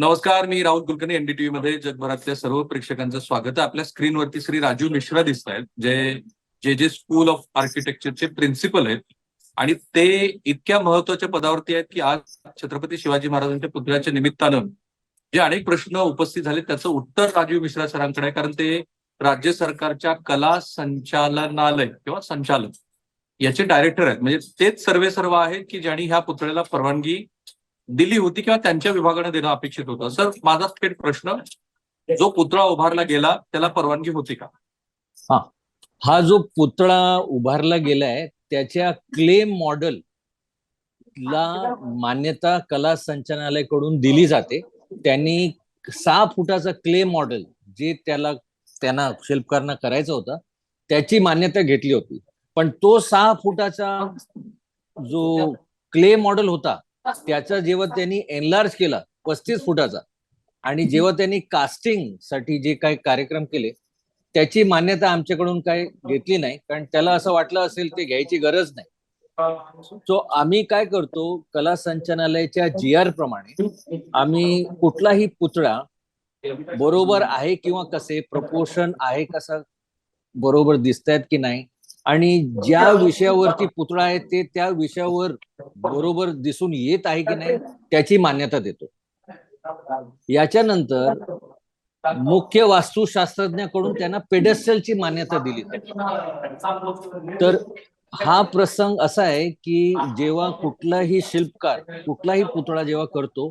नमस्कार, मी राहुल कुलकर्णी. एनडीटीव्ही मध्ये जगभरातल्या सर्व प्रेक्षकांचं स्वागत आहे. आपल्या स्क्रीनवरती श्री राजू मिश्रा दिसत आहेत, जे जे जे स्कूल ऑफ आर्किटेक्चरचे प्रिन्सिपल आहेत आणि ते इतक्या महत्वाच्या पदावरती आहेत की आज छत्रपती शिवाजी महाराजांच्या पुतळ्याच्या निमित्तानं जे अनेक प्रश्न उपस्थित झाले त्याचं उत्तर राजीव मिश्रा सरांकडे आहे, कारण ते राज्य सरकारच्या कला संचालनालय किंवा संचालक याचे डायरेक्टर आहेत. म्हणजे तेच सर्व आहेत की ज्यांनी ह्या पुतळ्याला परवानगी दिली होती किंवा त्यांच्या विभागाने देणं अपेक्षित होतं. सर, माझा थेट प्रश्न, जो पुतळा उभारला गेला त्याला परवानगी होती का? हा जो पुतळा उभारला गेलाय त्याच्या क्ले मॉडेल ला मान्यता कला संचालनालयाकडून दिली जाते. त्यांनी 6 फुटाचा क्ले मॉडेल जे त्यांना शिल्पकारना करायचं होतं त्याची मान्यता घेतली होती. पण तो 6 फुटाचा जो क्ले मॉडेल होता त्याचा जेव्हा त्यांनी एनलार्ज केला 35 फुटाचा आणि जेव्हा त्यांनी कास्टिंग साठी जे काही कार्यक्रम केले त्याची मान्यता आमच्याकडून काही घेतली नाही, कारण त्याला असं वाटलं असेल ते घ्यायची गरज नाही. सो आम्ही काय करतो, कला संचालनालयाच्या GR प्रमाणे आम्ही कुठलाही पुतळा बरोबर आहे किंवा कसे प्रपोर्शन आहे, कसं बरोबर दिसतायत की नाही, आणि ज्या विषयावरती पुतळा आहे ते त्या विषयावर बरोबर दिसून येत आहे की नाही त्याची मान्यता देतो. याच्यानंतर मुख्य वास्तुशास्त्रज्ञाकडून त्यांना पेडेस्टलची मान्यता दिली जाते. तर हा प्रसंग असा आहे की जेव्हा कुठलाही शिल्पकार कुठलाही पुतळा जेव्हा करतो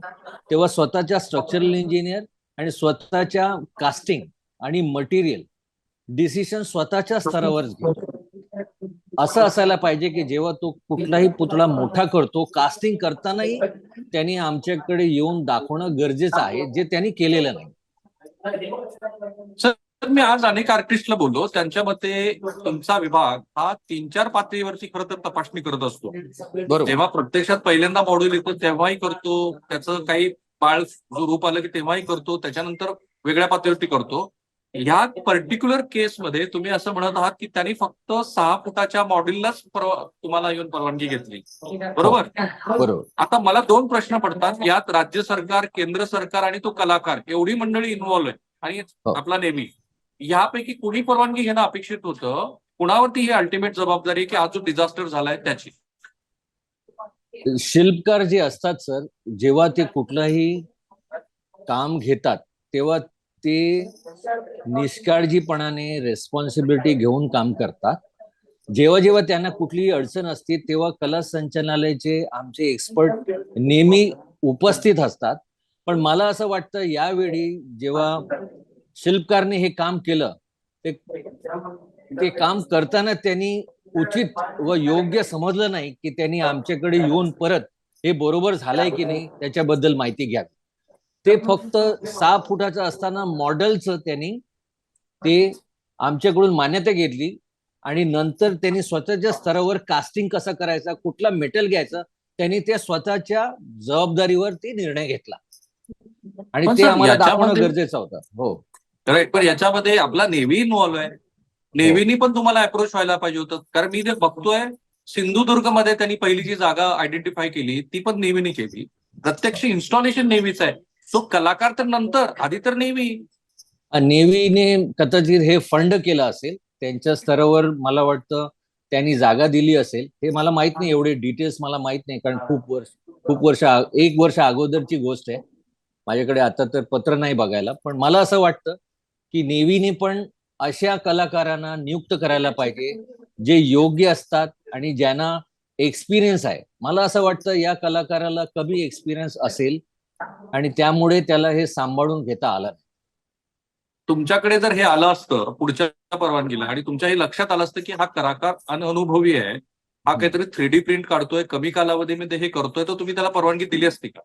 तेव्हा स्वतःच्या स्ट्रक्चरल इंजिनियर आणि स्वतःच्या कास्टिंग आणि मटेरियल डिसिशन स्वतःच्या स्तरावरच घेतो. असं असायला पाहिजे की जेव्हा तो कुठलाही पुतळा मोठा करतो कास्टिंग करतानाही त्यांनी आमच्याकडे येऊन दाखवणं गरजेचं आहे, जे त्यांनी केलेलं नाही. सर, मी आज अनेक आर्टिस्टला बोललो, त्यांच्या मते तुमचा विभाग हा 3-4 पातळीवरची खरं तर तपासणी करत असतो. जेव्हा प्रत्यक्षात पहिल्यांदा मॉड्यूल येतो तेव्हाही करतो, त्याचं काही बाळ जो रूप आलं की तेव्हाही करतो, त्याच्यानंतर वेगळ्या पातळीवरती करतो. ह्या पर्टिक्युलर केसमध्ये तुम्ही असं म्हणत आहात की त्यांनी फक्त 6 फुटाच्या मॉड्यूललाच तुम्हाला येऊन परवानगी घेतली, बरोबर? बरोबर. आता मला 2 प्रश्न पडतात. यात राज्य सरकार, केंद्र सरकार आणि तो कलाकार एवढी मंडळी इन्व्हॉल्व्ह आहे आणि आपला नेहमी यापैकी कुणी परवानगी घेणं अपेक्षित होतं? कुणावरती ही अल्टिमेट जबाबदारी की आज जो डिझास्टर झालाय त्याची? शिल्पकार जे असतात सर, जेव्हा ते कुठलंही काम घेतात तेव्हा ते निष्काळजीपणाने रेस्पॉन्सिबिलिटी घेऊन काम करतात. जेव्हा जेव्हा त्यांना कुठलीही अडचण असते तेव्हा कला संचालनालयाचे आमचे एक्सपर्ट नेहमी उपस्थित असतात. पण मला असं वाटतं यावेळी जेव्हा शिल्पकारने हे काम केलं ते काम करताना त्यांनी उचित व योग्य समजलं नाही की त्यांनी आमच्याकडे येऊन परत हे बरोबर झालंय की नाही त्याच्याबद्दल माहिती घ्यावी. ते फक्त 6 फुटाचं असताना मॉडेलचं त्यांनी ते आमच्याकडून मान्यता घेतली आणि नंतर त्यांनी स्वतःच्या स्तरावर कास्टिंग कसं करायचा, कुठला मेटल घ्यायचा, त्यांनी त्या स्वतःच्या जबाबदारीवर ते निर्णय घेतला आणि ते आम्हाला दाखवणं गरजेचं होतं. हो, राईट. पण याच्यामध्ये आपला नेव्ही इन्व्हॉल्व्ह आहे. नेव्हीनी पण तुम्हाला अप्रोच व्हायला पाहिजे होतं, कारण मी जे बघतोय सिंधुदुर्ग मध्ये त्यांनी पहिली जी जागा आयडेंटिफाय केली ती पण नेव्हीने केली. प्रत्यक्ष इन्स्टॉलेशन नेव्हीच आहे. सो कलाकार तर नंतर, आधी तर नेव्ही. नेव्हीने कदाचित हे फंड केलं असेल त्यांच्या स्तरावर. मला वाटतं त्यांनी जागा दिली असेल, हे मला माहित नाही, एवढे डिटेल्स मला माहित नाही, कारण खूप वर्ष 1 वर्ष अगोदरची गोष्ट आहे. माझ्याकडे आता तर पत्र नाही बघायला. पण मला असं वाटतं की नेव्हीने पण अशा कलाकारांना नियुक्त करायला पाहिजे जे योग्य असतात आणि ज्यांना एक्सपिरियन्स आहे. मला असं वाटतं या कलाकाराला कमी एक्सपिरियन्स असेल आणि त्यामुळे त्याला हे सांभाळून घेता आलं नाही. तुमच्याकडे जर हे आलं असतं पुढच्या परवानगीला आणि तुमच्या हे लक्षात आलं असतं की हा कलाकार अनुभवी आहे, हा काहीतरी 3D प्रिंट काढतोय, कमी कालावधीमध्ये हे करतोय, तर तुम्ही त्याला परवानगी दिली असती का?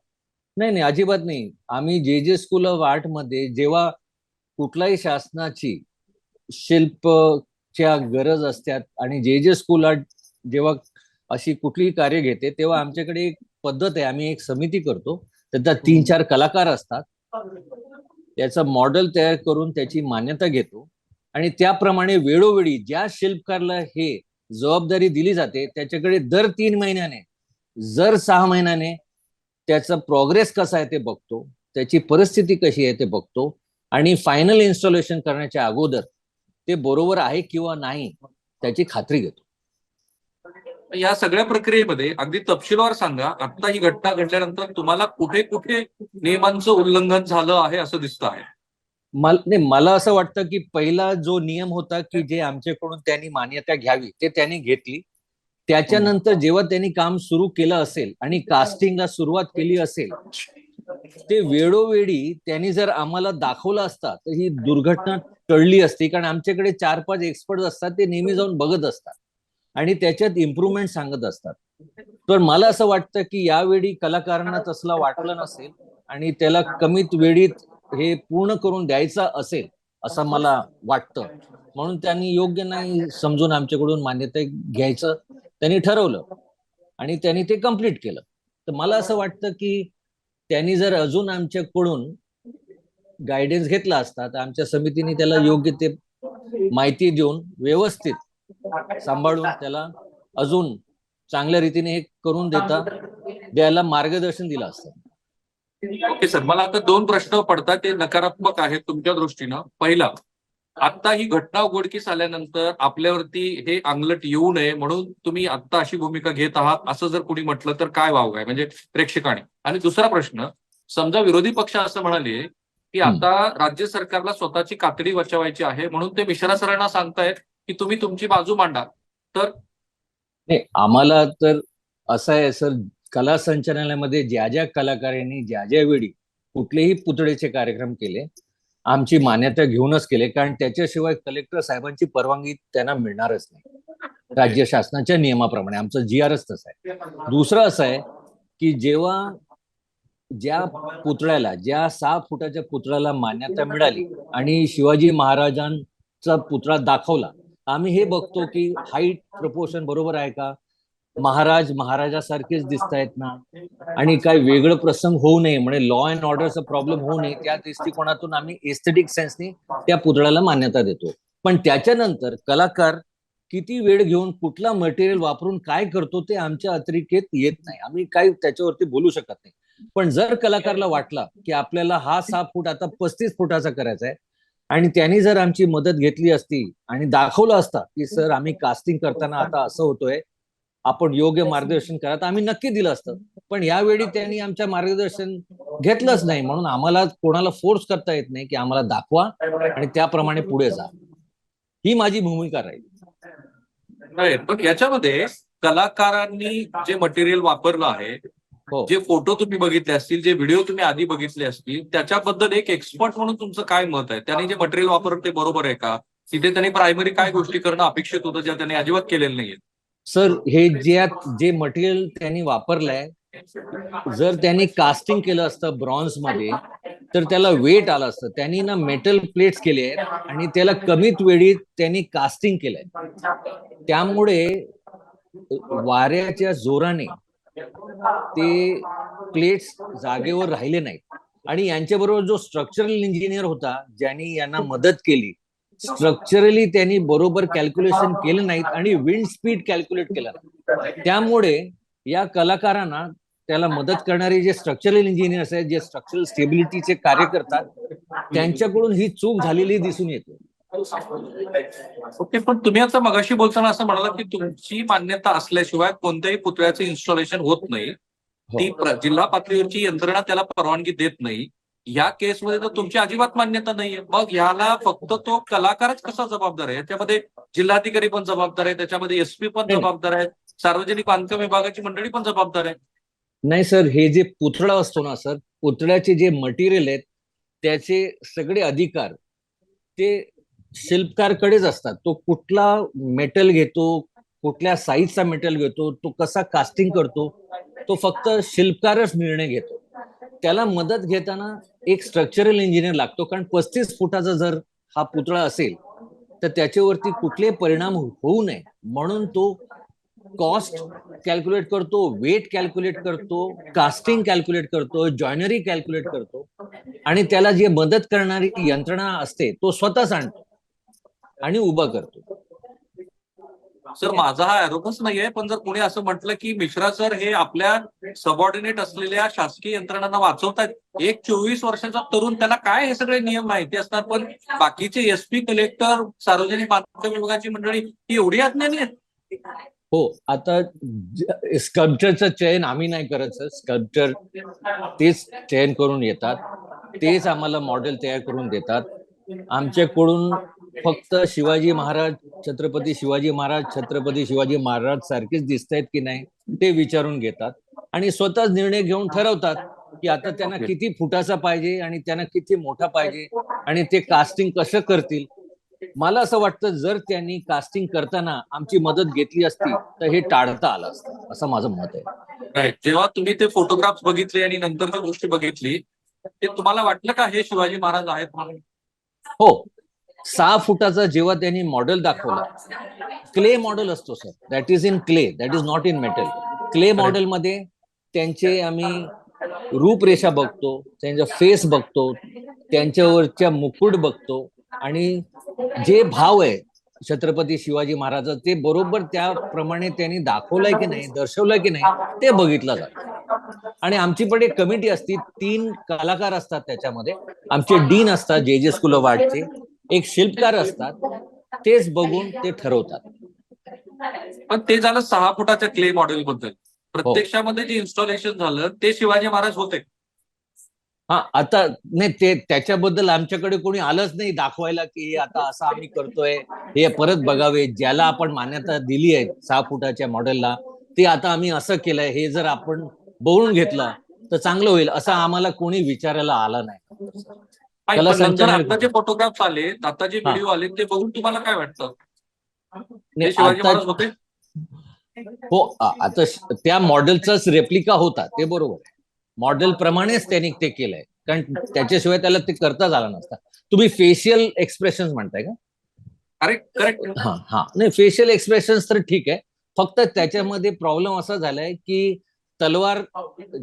नाही, अजिबात नाही. आम्ही जे स्कूल ऑफ आर्ट मध्ये जेव्हा कुठलाही शासनाची शिल्पच्या गरज असतात आणि जे स्कूल आर्ट जेव्हा अशी कुठलीही कार्य घेते तेव्हा आमच्याकडे एक पद्धत आहे, आम्ही एक समिती करतो, त्याच्यात 3-4 कलाकार असतात, त्याचं मॉडेल तयार करून त्याची मान्यता घेतो आणि त्याप्रमाणे वेळोवेळी ज्या शिल्पकारला हे जबाबदारी दिली जाते त्याच्याकडे दर 3 महिन्याने, दर 6 महिन्याने त्याचा प्रोग्रेस कसा आहे ते बघतो त्याची परिस्थिती कशी आहे ते बघतो आणि फायनल इन्स्टॉलेशन करण्याच्या अगोदर ते बरोबर आहे किंवा नाही त्याची खात्री घेतो. या सगळ्या प्रक्रियेमध्ये अगदी तपशीलवार सांगा, आता ही घटना घडल्यानंतर तुम्हाला कुठे कुठे नियमांचं उल्लंघन झालं आहे असं दिसतं आहे? मला असं वाटतं की पहिला जो नियम होता की जे आमच्याकडून त्यांनी मान्यता घ्यावी ते त्यांनी घेतली. त्याच्यानंतर जेव्हा त्यांनी काम सुरू केलं असेल आणि कास्टिंगला सुरुवात केली असेल, ते वेळोवेळी त्यांनी जर आम्हाला दाखवलं असता तर ही दुर्घटना टळली असती. कारण आमच्याकडे 4-5 एक्सपर्ट असतात, ते नेहमी जाऊन बघत असतात आणि त्याच्यात इम्प्रुव्हमेंट सांगत असतात. तर मला असं वाटतं की यावेळी कलाकारांना तसला वाटलं नसेल आणि त्याला कमीत वेळीत हे पूर्ण करून द्यायचं असेल असं मला वाटतं. म्हणून त्यांनी योग्य नाही समजून आमच्याकडून मान्यता घ्यायचं त्यांनी ठरवलं आणि त्यांनी ते कम्प्लीट केलं. तर मला असं वाटतं की त्यांनी जर अजून आमच्याकडून गायडन्स घेतला असता तर आमच्या समितीने त्याला योग्य ते माहिती देऊन व्यवस्थित सांभाळून त्याला अजून चांगल्या रीतीने हे करून द्यायला मार्गदर्शन दिलं असतं. ओके सर, मला आता 2 प्रश्न पडतात, ते नकारात्मक आहेत तुमच्या दृष्टीनं. पहिला, आता ही घटना उघडकीस आल्यानंतर आपल्यावरती हे अंगलट येऊ नये म्हणून तुम्ही आता अशी भूमिका घेत आहात असं जर कोणी म्हटलं तर काय वाव आहे म्हणजे प्रेक्षकाने? आणि दुसरा प्रश्न, समजा विरोधी पक्ष असं म्हणाले की आता राज्य सरकारला स्वतःची कातडी वाचवायची आहे म्हणून ते मिश्रा सरांना सांगतायत की तुम्ही तुमची बाजू मांडा, तर? नाही, आम्हाला तर असं आहे सर, कला संचालनालयामध्ये ज्या ज्या कलाकारांनी ज्या ज्या वेळी कुठलेही पुतळेचे कार्यक्रम केले आमची मान्यता घेऊनच केले. कारण त्याच्याशिवाय कलेक्टर साहेबांची परवानगी त्यांना मिळणारच नाही राज्य शासनाच्या नियमाप्रमाणे. आमचं GRच तसं आहे. दुसरं असं आहे की जेव्हा ज्या पुतळ्याला, ज्या 6 फुटाच्या पुतळ्याला मान्यता मिळाली आणि शिवाजी महाराजांचा पुतळा दाखवला, आम्ही हे बघतो की हाईट प्रपोर्शन बरोबर आहे का, महाराजासारखेच दिसत आहेत ना, आणि काय वेगळं प्रसंग होऊ नये म्हणजे लॉ अँड ऑर्डरचा प्रॉब्लेम होऊ नये त्या दृष्टिकोनातून आम्ही एस्थेटिक सेन्सनी त्या पुतळ्याला मान्यता देतो. पण त्याच्यानंतर कलाकार किती वेळ घेऊन कुठला मटेरियल वापरून काय करतो ते आमच्या अतिरेकेत येत नाही. आम्ही काही त्याच्यावरती बोलू शकत नाही. पण जर कलाकारला वाटला की आपल्याला हा 6 फूट आता 35 फुटाचा करायचा आहे आणि त्यांनी जर आमची मदत घेतली असती आणि दाखवलं असता की सर आम्ही कास्टिंग करताना आता असं होतोय, आपण योग्य मार्गदर्शन करा, तर आम्ही नक्की दिलं असतं. पण यावेळी त्यांनी आमच्या मार्गदर्शन घेतलंच नाही. म्हणून आम्हाला कोणाला फोर्स करता येत नाही की आम्हाला दाखवा आणि त्याप्रमाणे पुढे जा. ही माझी भूमिका राहील. नाही, पण याच्यामध्ये कलाकारांनी जे मटेरियल वापरलं आहे, हो, जे फोटो तुम्ही बघितले असतील, जे व्हिडिओ तुम्ही आधी बघितले असतील, त्याच्याबद्दल एक एक्सपर्ट म्हणून तुमचं काय मत आहे? त्यांनी जे मटेरियल वापरलं ते बरोबर आहे का? तिथे त्यांनी प्रायमरी काय गोष्टी करणं अपेक्षित होतं ज्या त्यांनी अजिबात केलेलं नाहीये? सर, हे जे मटेरियल त्यांनी वापरलंय, जर त्यांनी कास्टिंग केलं असतं ब्रॉन्झ मध्ये तर त्याला वेट आलं असतं. त्यांनी ना मेटल प्लेट्स केले आहेत आणि त्याला कमीत वेळीत त्यांनी कास्टिंग केलंय. त्यामुळे वाऱ्याच्या जोराने ते प्लेट्स जागेवर राहिले नाहीत. आणि यांच्याबरोबर जो स्ट्रक्चरल इंजिनियर होता ज्यांनी यांना मदत केली, स्ट्रक्चरली त्यांनी बरोबर कॅल्क्युलेशन केलं नाहीत आणि विंड स्पीड कॅल्क्युलेट केलं नाही. त्यामुळे या कलाकारांना त्याला मदत करणारे जे स्ट्रक्चरल इंजिनियर्स आहेत, जे स्ट्रक्चरल स्टेबिलिटीचे कार्य करतात, त्यांच्याकडून ही चूक झालेली दिसून येते. ओके, पण तुम्ही आता मगाशी बोलताना असं म्हणाला की तुमची मान्यता असल्याशिवाय कोणत्याही पुतळ्याचं इन्स्टॉलेशन होत नाही. हो. ती जिल्हा पातळीवरची यंत्रणा त्याला परवानगी देत नाही. या केसमध्ये तर तुमची अजिबात मान्यता नाहीये. मग ह्याला फक्त तो कलाकारच कसा जबाबदार आहे? याच्यामध्ये जिल्हाधिकारी पण जबाबदार आहे, त्याच्यामध्ये SP पण नाही, जबाबदार आहे, सार्वजनिक बांधकाम विभागाची मंडळी पण जबाबदार आहे. नाही सर, हे जे पुतळा असतो ना सर, पुतळ्याचे जे मटेरियल आहेत त्याचे सगळे अधिकार ते शिल्पकारकडेच असतात. तो कुठला मेटल घेतो, कुठल्या साईजचा मेटल घेतो, तो कसा कास्टिंग करतो, तो फक्त शिल्पकारच निर्णय घेतो. त्याला मदत घेताना एक स्ट्रक्चरल इंजिनियर लागतो. कारण 35 फुटाचा जर हा पुतळा असेल तर त्याच्यावरती कुठले परिणाम होऊ नये म्हणून तो कॉस्ट कॅल्क्युलेट करतो, वेट कॅल्क्युलेट करतो, कास्टिंग कॅल्क्युलेट करतो, जॉइनरी कॅल्क्युलेट करतो आणि त्याला जे मदत करणारी यंत्रणा असते तो स्वतःच आणतो आणि उभा करतो. सर माझा हा आरोपच नाहीये, पण जर कोणी असं म्हटलं की मिश्रा सर हे आपल्या सबऑर्डिनेट असलेल्या शासकीय यंत्रणांना वाचवतात, एक 24 वर्षाचा तरुण त्याला काय हे सगळे नियम माहिती असतात, पण बाकीचे एसपी, कलेक्टर, सार्वजनिक बांधकाम विभागाची मंडळी ही एवढी अज्ञानी आहेत. हो, आता स्कल्पचरचं चयन आम्ही नाही करत सर. स्कल्पचर तेच चयन करून येतात, तेच आम्हाला मॉडेल तयार करून देतात. आमच्याकडून फक्त शिवाजी महाराज, छत्रपती शिवाजी महाराज, छत्रपती शिवाजी महाराज सारखेच दिसत आहेत की नाही ते विचारून घेतात आणि स्वतःच निर्णय घेऊन ठरवतात की आता त्यांना किती फुटाचा पाहिजे आणि त्यांना किती मोठा पाहिजे आणि ते कास्टिंग कसं करतील. मला असं वाटतं जर त्यांनी कास्टिंग करताना आमची मदत घेतली असती तर हे टाळता आलं असतं, असं माझं मत आहे. राईट. जेव्हा तुम्ही ते फोटोग्राफ्स बघितले आणि नंतरची गोष्टी बघितली, ते तुम्हाला वाटलं का हे शिवाजी महाराज आहेत म्हणून? हो, 6 फुटाचा जेव्हा त्यांनी मॉडेल दाखवला, क्ले मॉडेल असतो sir, that is in clay, that is not in metal. Clay model मध्ये त्यांचे आम्ही रूपरेषा बघतो, त्यांचा फेस बघतो, त्यांच्यावरच्या मुकुट बघतो आणि जे भाव आहे छत्रपती शिवाजी महाराज ते बरोबर त्याप्रमाणे त्यांनी दाखवलंय की नाही, दर्शवलंय की नाही ते बघितलं जातं. आणि आमची पण एक कमिटी असती, 3 कलाकार असतात त्याच्यामध्ये. आमचे डीन असतात जे स्कूल ऑफ आर्टचे, एक शिल्पकार असतात, तेच बघून ते ठरवतात. पण ते झालं 6 फुटाच्या क्ले मॉडेल बद्दल. हो. प्रत्यक्षामध्ये जे इन्स्टॉलेशन झालं ते शिवाजी महाराज होते. हा, आता नाही ते त्याच्याबद्दल आमच्याकडे कोणी आलंच नाही दाखवायला की हे आता असं आम्ही करतोय, हे परत बघावे. ज्याला आपण मान्यता दिली आहे 6 फुटाच्या मॉडेलला, ते आता आम्ही असं केलंय, हे जर आपण बघून घेतलं तर चांगलं होईल, असं आम्हाला कोणी विचारायला आलं नाही. नाही, कला पण नंतर संचालक आता जे फोटोग्राफ्स आले, आता जे हा. व्हिडिओ आले ते बघून तुम्हाला काय वाटतं? नाही, ते शिवाजी आता महाराज होते? हो, आता त्या मॉडेलचाच रेप्लिका होता, ते बरोबर आहे. मॉडेल प्रमाणेच त्यांनी ते केलंय, कारण त्याच्याशिवाय त्याला ते करताच आलं नसतं. तुम्ही फेशियल एक्सप्रेशन म्हणताय का? अरे करेक्ट. हा हा, नाही फेशियल एक्सप्रेशन तर ठीक आहे, फक्त त्याच्यामध्ये प्रॉब्लेम असा झालाय की तलवार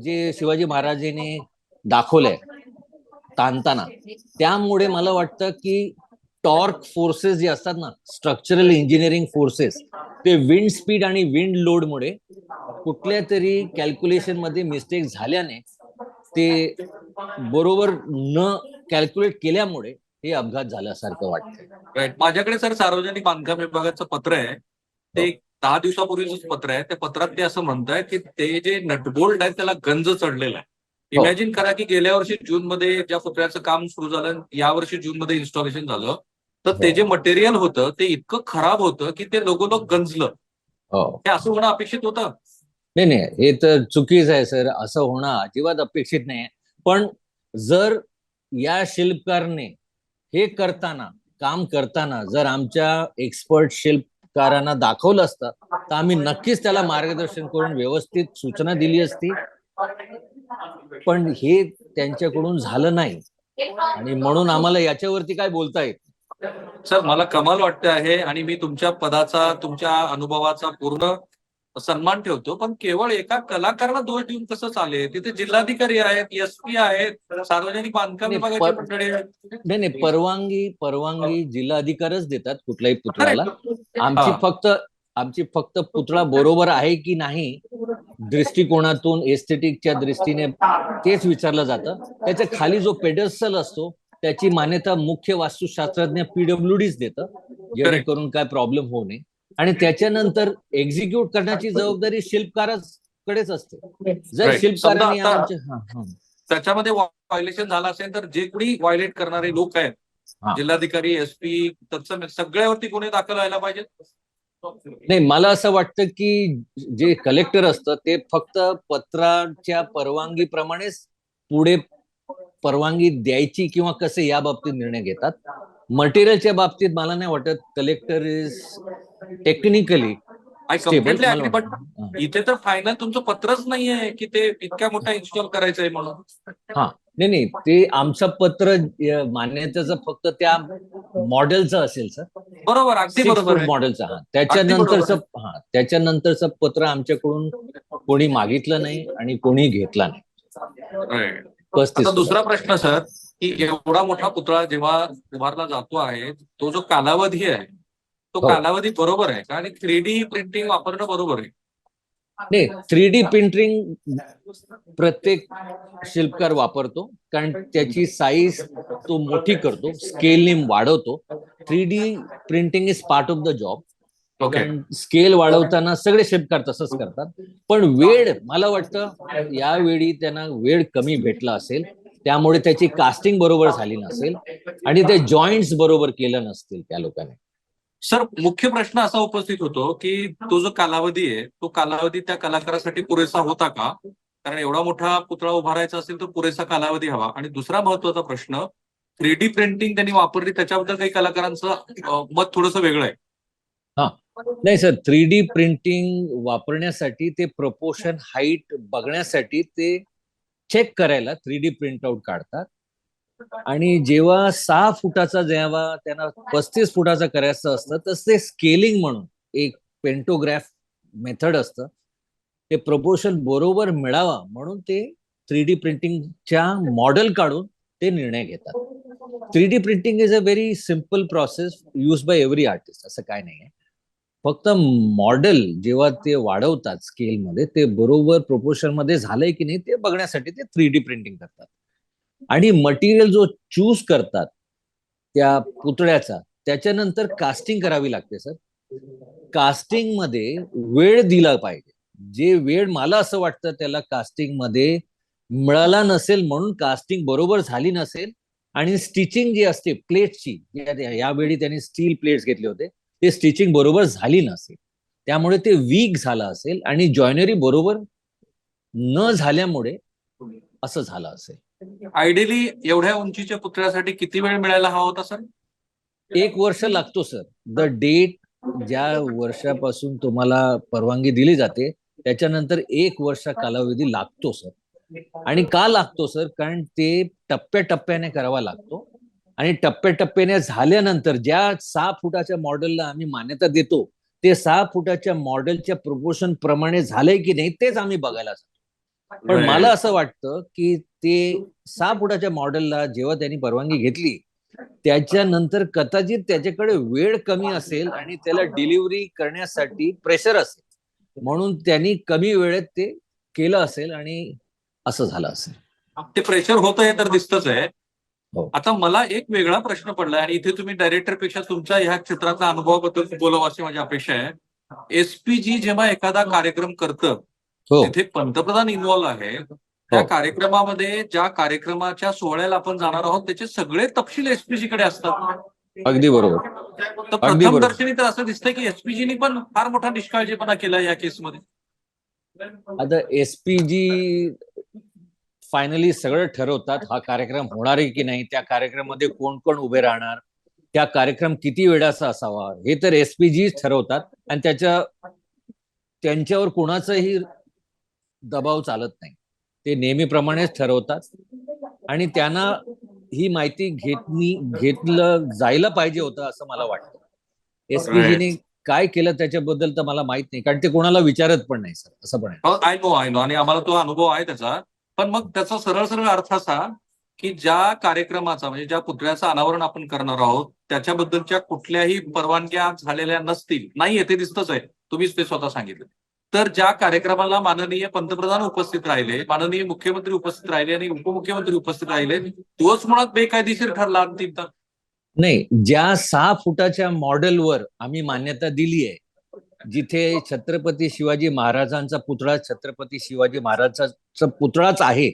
जे शिवाजी महाराजांनी दाखवलंय ताणताना, त्यामुळे मला वाटतं की टॉर्क फोर्सेस जे असतात ना, स्ट्रक्चरल इंजिनिअरिंग फोर्सेस, ते विंड स्पीड आणि विंड लोडमुळे कुठल्या तरी कॅल्क्युलेशन मध्ये मिस्टेक झाल्याने, ते बरोबर न कॅल्क्युलेट केल्यामुळे हे अपघात झाल्यासारखं वाटतंय. राईट. माझ्याकडे सर सार्वजनिक बांधकाम विभागाचं पत्र आहे. ते 10 दिवसापूर्वीच पत्र आहे. त्या पत्रात ते असं म्हणताय की ते जे नटबोल्ट आहे त्याला गंज चढलेला आहे. हो. इमॅजिन करा की गेल्या वर्षी जून मध्ये ज्या पुतळ्याचं काम सुरू झालं, या वर्षी जून मध्ये इन्स्टॉलेशन झालं, तर ते जे मटेरियल होतं ते इतकं खराब होतं की ते लगोलग गंजलं. हो, हे असं होणं अपेक्षित होतं? नाही नाही, हे तर चुकीचं आहे सर, असं होणं अजिबात अपेक्षित नाही. पण जर या शिल्पकारने हे करताना, काम करताना जर आमच्या एक्सपर्ट शिल्पकारांना दाखवलं असतं तर आम्ही नक्कीच त्याला मार्गदर्शन करून व्यवस्थित सूचना दिली असती, पण हे त्यांच्याकडून झालं नाही आणि म्हणून आम्हाला याच्यावरती काय बोलता येत. सर मला कमाल वाटते आहे आणि मी तुमच्या पदाचा, तुमच्या अनुभवाचा पूर्ण सन्मान ठेवतो, पण केवळ एका कलाकाराला दोष देऊन कसं चालेल? तिथे जिल्हाधिकारी आहेत, एसपी आहेत, सार्वजनिक बांधकाम नाही, विभागाची मंडळी आहेत. नाही, परवानगी जिल्हाधिकारीच देतात कुठल्याही पुतळ्याला. हा. आमची फक्त पुतळा बरोबर आहे की नाही दृष्टिकोनातून, एस्थेटिकच्या दृष्टीने तेच विचारलं जातं. त्याच्या खाली जो पेडस्टल असतो त्याची मान्यता मुख्य वास्तुशास्त्रज्ञ पीडब्ल्यूडीच देतं, जेणेकरून काय प्रॉब्लेम होऊ नये. आणि त्याच्यानंतर एक्झिक्यूट करण्याची जबाबदारी शिल्पकाराकडेच असते. जर Right. समजा शिल्पकारांनी आता आमच्या त्याच्यामध्ये व्हायोलेशन झालं असेल तर जे कोणी व्हायोलेट करणारे लोक आहेत, हा. जिल्हाधिकारी, एसपी, तत्सम सगळ्यावरती गुन्हे दाखल व्हायला पाहिजे. नाही, मला असं वाटतं की जे कलेक्टर असतं ते फक्त पत्राच्या परवानगीप्रमाणेच पुढे परवानगी द्यायची किंवा कसं या बाबतीत निर्णय घेतात. मटेरियलच्या बाबतीत मला नाही वाटत collector is technically I stable. Completely agree, but इथे तर फायनल तुमचं पत्रच नाहीये की ते इतक्या मोठा इन्स्टॉल करायचंय म्हणून. हा, नाही, ते आमचं पत्र मान्यतेचं फक्त त्या मॉडेलचं असेल सर, बरोबर, अगदी 6 बरोबर फूट आहे. मॉडेलचं. हा, बरोबर त्याच्यानंतरचं पत्र आमच्याकडून कोणी मागितलं नाही आणि कोणी घेतला नाही. Right. 35 आता दुसरा फुटाचा. प्रश्न सर, की एवढा मोठा पुतळा जेव्हा उभारला जातो आहे, तो जो कालावधी आहे तो हो. कालावधी बरोबर आहे का? आणि 3D प्रिंटिंग वापरणं बरोबर आहे? नाही, 3D प्रिंटिंग प्रत्येक शिल्पकार वापरतो, कारण त्याची साईज तो मोठी करतो, स्केलने वाढवतो. 3D printing is part of the job. Okay. कारण स्केल वाढवताना सगळे शिल्पकार तसंच करतात. पण वेळ, मला वाटतं यावेळी त्यांना वेळ कमी भेटला असेल, त्यामुळे त्याची कास्टिंग बरोबर झाली नसेल आणि ते जॉईंट्स बरोबर केलं नसतील त्या लोकांनी. सर, मुख्य प्रश्न असा उपस्थित होतो की तो जो कालावधी आहे, तो कालावधी त्या कलाकारासाठी पुरेसा होता का? कारण एवढा मोठा पुतळा उभारायचा असेल तर पुरेसा कालावधी हवा. आणि दुसरा महत्वाचा प्रश्न, 3D प्रिंटिंग त्यांनी वापरली त्याच्याबद्दल काही कलाकारांचं मत थोडंसं वेगळं आहे. हा, नाही सर, 3D प्रिंटिंग वापरण्यासाठी ते प्रपोर्शन हाईट बघण्यासाठी ते चेक करायला 3D प्रिंट आउट काढतात. आणि जेव्हा 6 फुटाचा जेव्हा त्यांना 35 फुटाचा करायचं असतं, तर ते स्केलिंग म्हणून एक पेंटोग्राफ मेथड असतं. ते प्रपोर्शन बरोबर मिळावा म्हणून ते 3D प्रिंटिंगच्या मॉडेल काढून ते निर्णय घेतात. 3D printing is a very simple process use by every artist, असं काय नाहीये. फक्त मॉडेल जेव्हा ते वाढवतात स्केलमध्ये, ते बरोबर प्रोपोर्शन मध्ये झालंय की नाही ते बघण्यासाठी ते 3D प्रिंटिंग करतात. आणि मटेरियल जो चूज करतात त्या पुतळ्याचा, त्याच्यानंतर कास्टिंग करावी लागते सर. कास्टिंग मध्ये वेळ दिला पाहिजे. जे वेळ मला असं वाटतं त्याला कास्टिंग मध्ये मिळाला नसेल, म्हणून कास्टिंग बरोबर झाली नसेल. आणि स्टिचिंग जी असते प्लेट्सची, यावेळी त्यांनी स्टील प्लेट्स घेतले होते, ते स्टिचिंग बरोबर झाली नसेल, त्यामुळे ते वीक झालं असेल आणि जॉइनरी बरोबर न झाल्यामुळे असं झालं असेल. आयडियली एवढ्या उंचीच्या पुतळ्यासाठी किती वेळ मिळायला हवा होता सर? 1 वर्ष लागतो सर. द डेट, ज्या वर्षापासून तुम्हाला परवानगी दिली जाते त्याच्यानंतर 1 वर्ष कालावधी लागतो सर. आणि का लागतो सर? कारण ते टप्प्याटप्प्याने करावा लागतो. आणि टप्प्याटप्प्याने झाल्यानंतर ज्या 6 फुटाच्या मॉडेलला आम्ही मान्यता देतो, ते 6 फुटाच्या मॉडेलच्या प्रपोर्शन प्रमाणे झालंय की नाही तेच आम्ही बघायला जातो. पण मला असं वाटतं की ते 6 फुटाच्या मॉडेलला जेव्हा त्यांनी परवानगी घेतली, त्याच्यानंतर कदाचित त्याच्याकडे वेळ कमी असेल आणि त्याला डिलिव्हरी करण्यासाठी प्रेशर असेल, म्हणून त्यांनी कमी वेळेत ते केलं असेल आणि असं झालं असेल. ते प्रेशर होतं हे तर दिसतच आहे. हो. आता मला एक वेगळा प्रश्न पडलाय आणि इथे तुम्ही डायरेक्टर पेक्षा तुमच्या ह्या क्षेत्रातल्या अनुभवाबद्दल बोलावं अशी माझी अपेक्षा आहे. एसपीजी जेव्हा एखादा कार्यक्रम करतं, हो. तिथे पंतप्रधान इन्व्हॉल्व आहे. त्या हो. कार्यक्रमामध्ये ज्या कार्यक्रमाच्या सोहळ्याला आपण जाणार आहोत त्याचे सगळे तपशील एसपीजी कडे असतात. अगदी बरोबर. तर अगदी प्रथम बरोबर. दर्शनी तर असं दिसतंय की एसपीजीनी पण फार मोठा निष्काळजीपणा केला या केसमध्ये. आता एसपीजी फायनली सगळं ठरवतात. हा कार्यक्रम होणार आहे की नाही, त्या कार्यक्रमामध्ये कोण कोण उभे राहणार, त्या कार्यक्रम किती वेळाचा असावा, हे तर एसपीजी ठरवतात. आणि त्यांच्यावर कोणाचाही दबाव चालत नाही. ते नेहमीप्रमाणेच ठरवतात. आणि त्यांना ही माहिती घेतलं जायला पाहिजे होतं असं मला वाटतं. एसपीजीने काय केलं त्याच्याबद्दल तर मला माहित नाही, कारण ते कोणाला विचारत पण नाही सर, असं पण आहे. आय नो आणि आम्हाला तो अनुभव आहे त्याचा. पण मग त्याचा सरळ सरळ अर्थ असा की ज्या कार्यक्रमाचा म्हणजे ज्या पुतळ्याचं अनावरण आपण करणार आहोत त्याच्याबद्दलच्या कुठल्याही परवानग्या झालेल्या नसतील, नाहीये ते दिसतच आहे, तुम्हीच ते स्वतः सांगितलं. तर ज्या कार्यक्रमाला माननीय पंतप्रधान उपस्थित राहिले, माननीय मुख्यमंत्री उपस्थित राहिले आणि उपमुख्यमंत्री उपस्थित राहिले, तोच मुळात बेकायदेशीर ठरला अंतिमतः. नाही, ज्या 6 फुटाच्या मॉडेलवर आम्ही मान्यता दिली आहे, जिथे छत्रपती शिवाजी महाराजांचा पुतळा छत्रपती शिवाजी महाराजांचा पुतळाच आहे,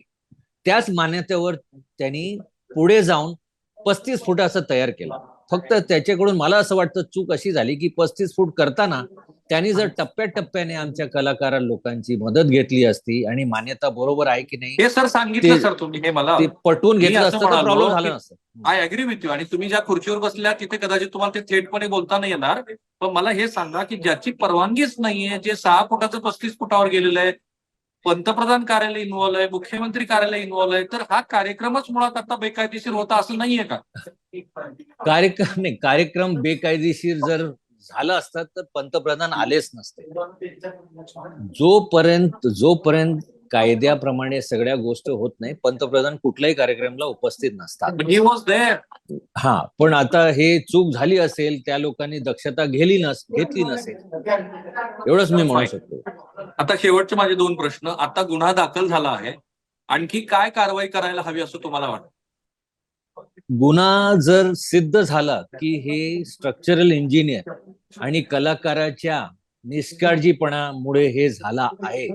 त्याच मान्यतेवर त्यांनी पुढे जाऊन 35 फुटाचं तयार केलं. फक्त त्याच्याकडून मला असं वाटतं चूक अशी झाली की 35 फूट करताना त्यांनी जर टप्प्याटप्प्याने आमच्या कलाकार लोकांची मदत घेतली असती आणि मान्यता बरोबर आहे की नाही हे सर सांगितलं सर तुम्ही, हे मला ते पटवून मी घेतलं असं असतं तर म्हणालो प्रॉब्लेम की झाला नसतं. I agree with you. आणि तुम्ही ज्या खुर्चीवर बसल्या तिथे कदाचित तुम्हाला ते थेटपणे बोलता नाही येणार. पण मला हे सांगा की ज्याची परवानगीच नाहीये, जे 6 फुटाचं 35 फुटावर गेलेलं आहे, पंतप्रधान कार्यालय इन्व्हॉल्व आहे, मुख्यमंत्री कार्यालय इन्व्हॉल्व आहे, तर हा कार्यक्रमच मुळात आता बेकायदेशीर होता असं नाहीये का? कार्यक्रम बेकायदेशीर जर झाला असता तर पंतप्रधान आलेच नसते. जोपर्यंत कायद्याप्रमाणे सगळ्या गोष्टी होत नाही. पंतप्रधान कुठल्याही कार्यक्रमाला उपस्थित नसतात. He was there. हा, पण आता हे चूक झाली असेल, त्या लोकांनी दक्षता घेतली नसेल, एवढंच मी म्हणू शकतो. आता शेवटचे माझे 2 प्रश्न. आता गुन्हा दाखल झाला आहे, आणखी काय कारवाई करायला हवी असं तुम्हाला वाटतं? गुन्हा जर सिद्ध झाला की हे स्ट्रक्चरल इंजिनियर आणि कलाकाराच्या निष्काळजीपणामुळे हे झाला आहे,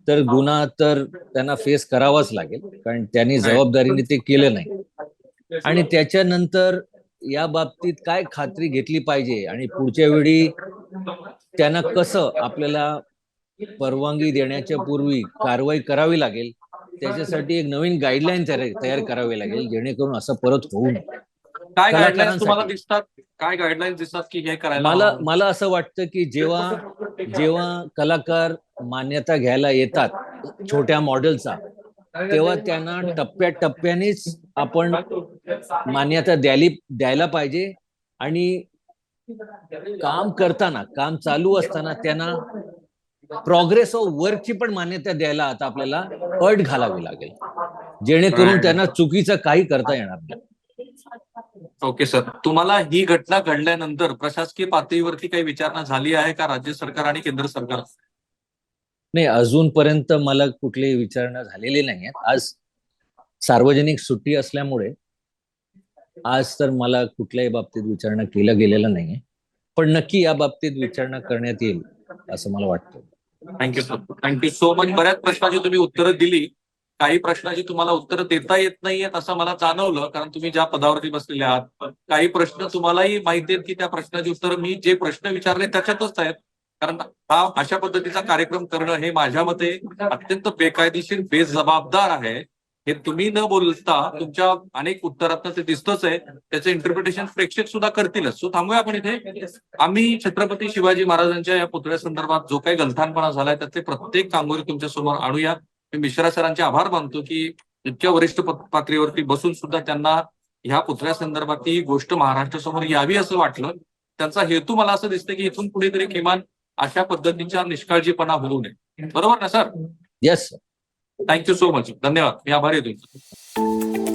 तर गुन्हा तर त्यांना फेस करावाच लागेल, कारण त्यांनी जबाबदारीने ते केलं नाही. आणि त्याच्यानंतर या बाबतीत काय खात्री घेतली पाहिजे आणि पुढच्या वेळी त्यांना कसं आपल्याला परवानगी देण्याच्या पूर्वी कारवाई करावी लागेल, त्याच्यासाठी एक नवीन गाईडलाईन तयार करावी लागेल, जेणेकरून असं परत होऊ नये. काय गाईडलाईन्स कलाकारांसाठी. तुम्हाला दिसतात? काय गाईडलाईन्स दिसतात की हे करायला हवं? मला असं वाटतं की जेव्हा कलाकार मान्यता घ्यायला येतात छोट्या मॉडेलचा, तेव्हा त्यांना टप्प्याटप्प्यानेच आपण मान्यता द्यायला पाहिजे. आणि काम चालू असताना त्यांना प्रोग्रेस ऑफ वर्कची पण मान्यता द्यायला आता आपल्याला अट घालावी लागेल, जेणेकरून त्यांना चुकीचं काही करता येणार नाही. ओके सर, तुम्हाला ही घटना घडल्यानंतर प्रशासकीय पातळीवरती काही विचारणा झाली आहे का राज्य सरकार आणि केंद्र सरकार? नाही, अजूनपर्यंत मला कुठलीही विचारणा झालेली नाही. आज सार्वजनिक सुट्टी असल्यामुळे आज तर मला कुठल्याही बाबतीत विचारणा केल्या गेलेला नाहीये, पण नक्की या बाबतीत विचारणा करण्यात येईल असं मला वाटतं. Thank you sir, thank you so much. बऱ्याच प्रश्नाची तुम्ही उत्तरं दिली. काही प्रश्नाची तुम्हाला उत्तरं देता येत नाहीयेत असं मला जाणवलं, कारण तुम्ही ज्या पदावरती बसलेले आहात. काही प्रश्न तुम्हालाही माहिती आहेत की त्या प्रश्नाची उत्तरं मी जे प्रश्न विचारले त्याच्यातच आहेत. कारण हा अशा पद्धतीचा कार्यक्रम करणं हे माझ्या मते अत्यंत बेकायदेशीर, बेजबाबदार आहे. हे तुम्ही न बोलता तुमच्या अनेक उत्तरातनं ते दिसतच आहे. त्याचं इंटरप्रिटेशन प्रेक्षक सुद्धा करतीलच. सो थांबूया आपण इथे. आम्ही छत्रपती शिवाजी महाराजांच्या या पुतळ्यासंदर्भात जो काही गलथानपणा झालाय त्याचे प्रत्येक कामगिरी तुमच्या समोर आणूया. मी मिश्रा सरांचे आभार मानतो की इतक्या वरिष्ठ पातळीवरती बसून सुद्धा त्यांना ह्या पुतळ्यासंदर्भात ही गोष्ट महाराष्ट्रासमोर यावी असं वाटलं. त्यांचा हेतू मला असं दिसतं की इथून पुढे तरी किमान अशा पद्धतीचा निष्काळजीपणा होऊ नये. बरोबर ना sir? Yes. Thank you so much. धन्यवाद. मी आभारी आहे तुमचा.